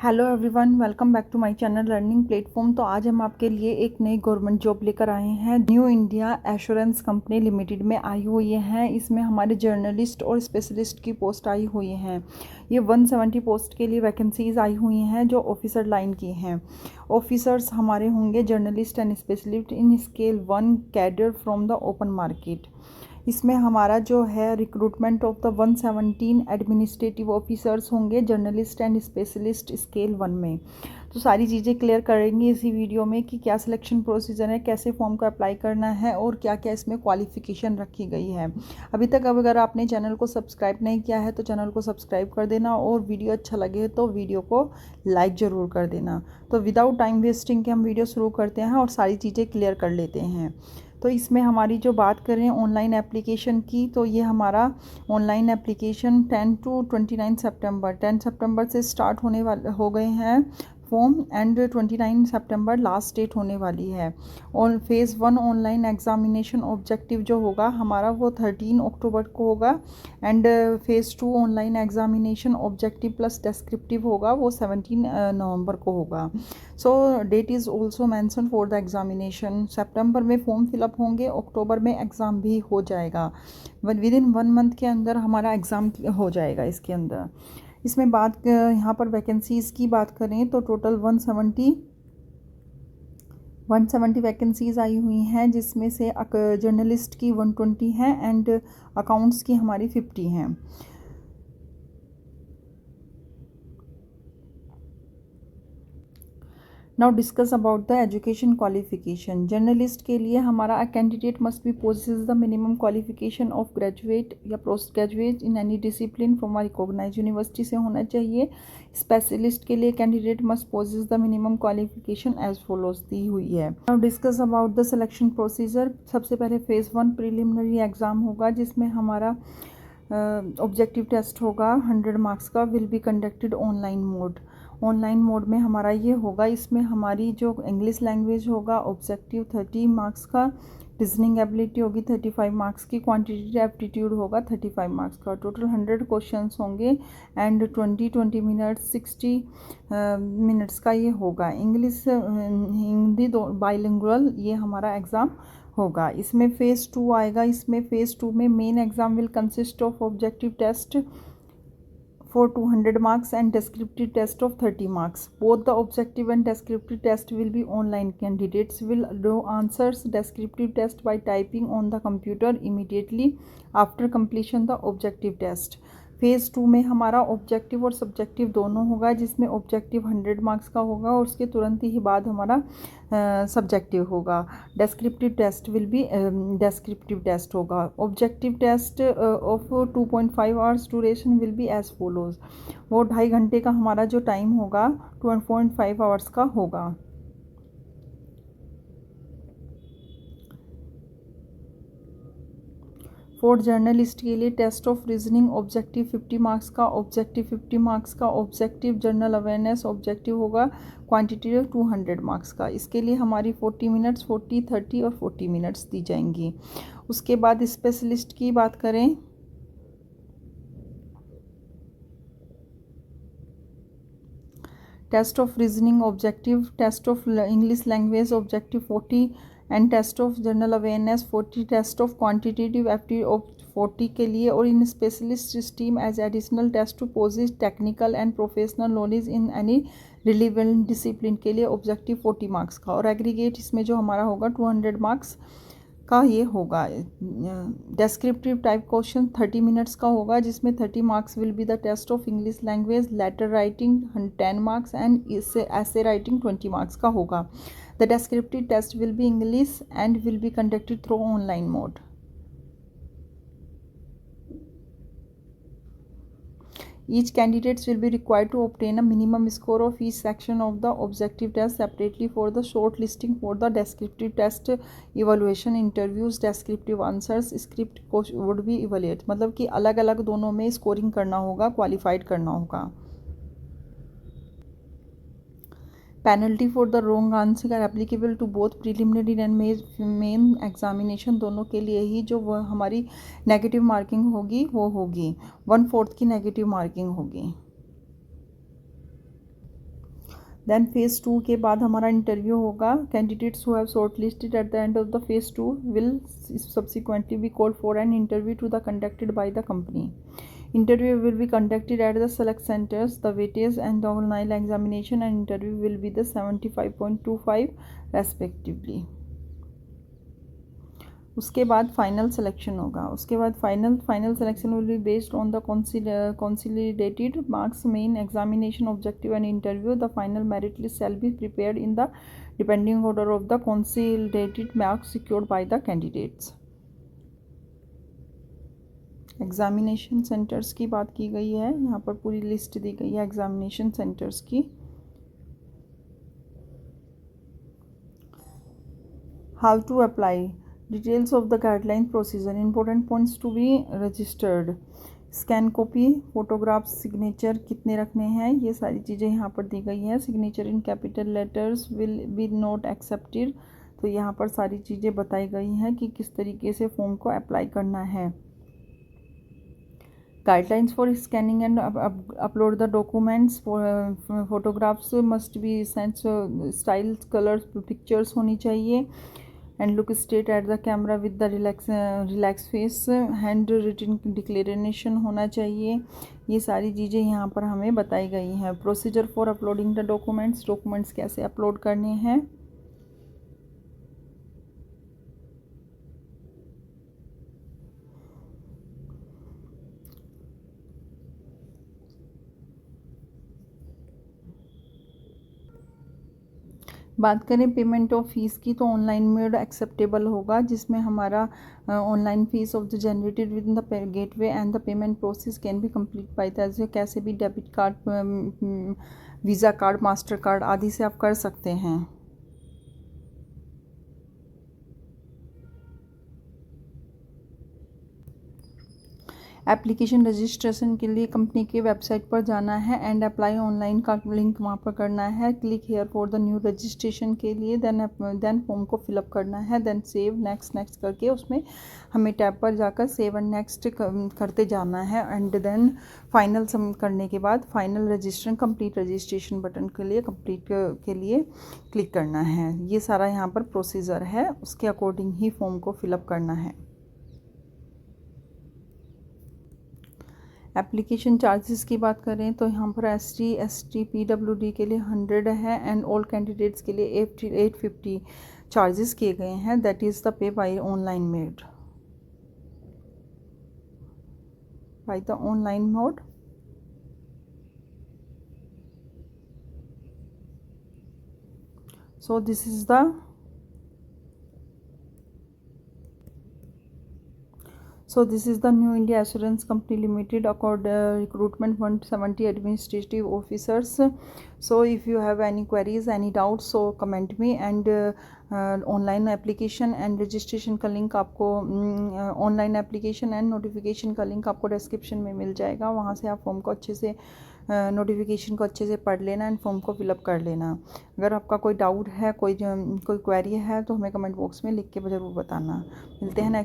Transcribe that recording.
Hello everyone, welcome back to my channel learning platform. तो आज हम आपके लिए एक नई गवर्नमेंट जॉब लेकर आए हैं। New India assurance company limited में आई हुई है। इसमें हमारे जर्नलिस्ट और स्पेशलिस्ट की पोस्ट आई हुई हैं। ये 170 पोस्ट के लिए वैकेंसीज आई हुई हैं जो ऑफिसर लाइन की हैं। ऑफिसर्स हमारे होंगे journalist and specialist in scale 1 cadre from the open market. इसमें हमारा जो है recruitment of the 117 administrative officers होंगे जर्नलिस्ट एंड स्पेशलिस्ट स्केल 1 में। तो सारी चीज़ें क्लियर करेंगे इसी वीडियो में कि क्या सिलेक्शन प्रोसीजर है, कैसे फॉर्म को अप्लाई करना है और क्या क्या इसमें क्वालिफ़िकेशन रखी गई है। अभी तक अगर आपने चैनल को सब्सक्राइब नहीं किया है तो चैनल को सब्सक्राइब कर देना और वीडियो अच्छा लगे तो वीडियो को लाइक ज़रूर कर देना। तो विदाउट टाइम वेस्टिंग के हम वीडियो शुरू करते हैं और सारी चीज़ें क्लियर कर लेते हैं। तो इसमें हमारी जो बात करें ऑनलाइन एप्लीकेशन की, तो ये हमारा ऑनलाइन एप्लीकेशन 10 to 29 सितंबर 10 सितंबर से स्टार्ट होने वाले हो गए हैं फॉर्म एंड 29 सितंबर लास्ट डेट होने वाली है। और फेज़ 1 ऑनलाइन एग्जामिनेशन ऑब्जेक्टिव जो होगा हमारा वो 13 अक्टूबर को होगा and phase 2 online examination objective plus descriptive होगा वो 17 नवंबर को होगा। So date is also mentioned for the examination. सितंबर में फॉर्म फिलअप होंगे, अक्टूबर में एग्ज़ाम भी हो जाएगा। विद इन 1 मंथ के अंदर हमारा एग्ज़ाम हो जाएगा इसके अंदर। इसमें बात यहाँ पर वैकेंसीज़ की बात करें तो टोटल 170 वैकेंसीज़ आई हुई हैं, जिसमें से जर्नलिस्ट की 120 हैं एंड अकाउंट्स की हमारी 50 हैं। Now discuss about the education qualification. Journalist के लिए हमारा candidate must be possess the minimum qualification of graduate या post graduate in any discipline from a recognised university से होना चाहिए। स्पेशलिस्ट के लिए candidate must possess the minimum qualification as follows दी हुई है। Now discuss about the selection procedure. सबसे पहले फेज़ 1 प्रिलिमिनरी एग्ज़ाम होगा, जिसमें हमारा ऑब्जेक्टिव टेस्ट होगा 100 मार्क्स का, will be conducted online mode. Online mode में हमारा ये होगा, इसमें हमारी जो इंग्लिश लैंग्वेज होगा ऑब्जेक्टिव 30 मार्क्स का, रीजनिंग एबिलिटी होगी 35 मार्क्स की, क्वांटिटेटिव एप्टीट्यूड होगा 35 मार्क्स का। टोटल 100 क्वेश्चंस होंगे एंड 20 मिनट्स 60 मिनट्स का ये होगा। इंग्लिश हिंदी दो बाइलिंगुअल ये हमारा एग्ज़ाम होगा। इसमें फेज़ 2 आएगा। इसमें फेज़ 2 में main exam will consist of objective test for 200 marks and descriptive test of 30 marks. Both the objective and descriptive test will be online. Candidates will do answers descriptive test by typing on the computer immediately after completion the objective test. Phase 2 में हमारा objective और subjective दोनों होगा, जिसमें objective 100 marks का होगा और उसके तुरंत ही बाद हमारा सब्जेक्टिव होगा। Descriptive test will be descriptive test होगा। Objective test of 2.5 hours duration will be as follows. वो 2.5 घंटे का हमारा जो टाइम होगा 2.5 आवर्स का होगा। फॉर जर्नलिस्ट के लिए test of reasoning objective 50 marks का, ऑब्जेक्टिव 50 मार्क्स का, ऑब्जेक्टिव जनरल अवेयरनेस ऑब्जेक्टिव होगा क्वांटिटेटिव 200 मार्क्स का। इसके लिए हमारी 40 मिनट्स 40 30 और 40 मिनट्स दी जाएंगी। उसके बाद स्पेशलिस्ट की बात करें test of reasoning objective, test of English language objective 40 and test of general awareness 40, test of quantitative aptitude 40 के लिए। और in specialist stream as additional test to possess technical and professional knowledge in any relevant discipline के लिए objective 40 marks का। और aggregate इसमें जो हमारा होगा 200 मार्क्स का ये होगा। डेस्क्रिप्टिव टाइप क्वेश्चन 30 मिनट्स का होगा, जिसमें 30 marks will be the test of English language, letter writing 10 marks and essay writing 20 marks का होगा। The descriptive test will be English and will be conducted through online mode. Each candidates will be required to obtain a minimum score of each section of the objective test separately for the short listing for the descriptive test evaluation interviews descriptive answers script would be evaluated। मतलब कि अलग अलग दोनों में scoring करना होगा, qualified करना होगा। Penalty for the wrong answer are applicable to both preliminary and main examination, दोनों के लिए ही जो वो हमारी नेगेटिव मार्किंग होगी वो होगी 1/4 की नेगेटिव मार्किंग होगी। देन फेज़ 2 के बाद हमारा इंटरव्यू होगा। Candidates who have shortlisted at the end of the phase 2 will subsequently be called for an interview to the conducted by the company. Interview will be conducted at the select centers. The weightage and the online examination and interview will be the 75.25 respectively. उसके बाद final selection होगा. उसके बाद final selection will be based on the consolidated marks, main examination, objective and interview. The final merit list shall be prepared in the depending order of the consolidated marks secured by the candidates. Examination centres की बात की गई है, यहाँ पर पूरी list दी गई है एग्ज़ामिनेशन सेंटर्स की. How to apply, details of the guideline procedure, important points to be registered, scan copy, photograph, signature कितने रखने हैं, ये सारी चीज़ें यहाँ पर दी गई हैं. Signature in capital letters will be not accepted. तो यहाँ पर सारी चीज़ें बताई गई हैं कि किस तरीके से फॉर्म को अप्लाई करना है. Guidelines for scanning and upload the documents. Photographs must be sent, styles, colors, pictures होनी चाहिए. And look straight at the camera with the relaxed face. Hand written declaration होना चाहिए. ये सारी चीज़ें यहाँ पर हमें बताई गई हैं. Procedure for uploading the documents कैसे अपलोड करने हैं. बात करें पेमेंट ऑफ फीस की, तो ऑनलाइन मोड एक्सेप्टेबल होगा, जिसमें हमारा online fees of the generated with in the gateway and the payment process can be complete by the कैसे भी debit card, visa card, master card आदि से आप कर सकते हैं. एप्लीकेशन रजिस्ट्रेशन के लिए कंपनी के वेबसाइट पर जाना है एंड अप्लाई ऑनलाइन का लिंक वहाँ पर करना है. Click here for the new registration के लिए. देन फॉर्म को फिलअप करना है. देन सेव नेक्स्ट करके उसमें हमें टैब पर जाकर सेव एंड नेक्स्ट करते जाना है. एंड देन फाइनल सबमिट करने के बाद final registration, complete registration button के लिए कंप्लीट के लिए क्लिक करना है. ये सारा यहाँ पर प्रोसीजर है, उसके अकॉर्डिंग ही फॉर्म को फिलअप करना है. एप्लीकेशन चार्जेस की बात करें तो यहाँ पर ST PWD के लिए 100 है एंड ऑल कैंडिडेट्स के लिए 850 चार्जेस किए गए हैं. That is the pay by online made, by the online mode. So this is the New India Assurance Company Limited recruitment 170 administrative officers. So if you have any queries, any doubts, so comment me. And online application and registration का link आपको, online application and notification का link आपको description में मिल जाएगा. वहाँ से आप form को अच्छे से, नोटिफिकेशन को अच्छे से पढ़ लेना एंड फॉर्म को फिलअप कर लेना. अगर आपका कोई डाउट है, कोई क्वेरी है, तो हमें कमेंट बॉक्स में लिख के ज़रूर बताना. मिलते हैं नेक्स्ट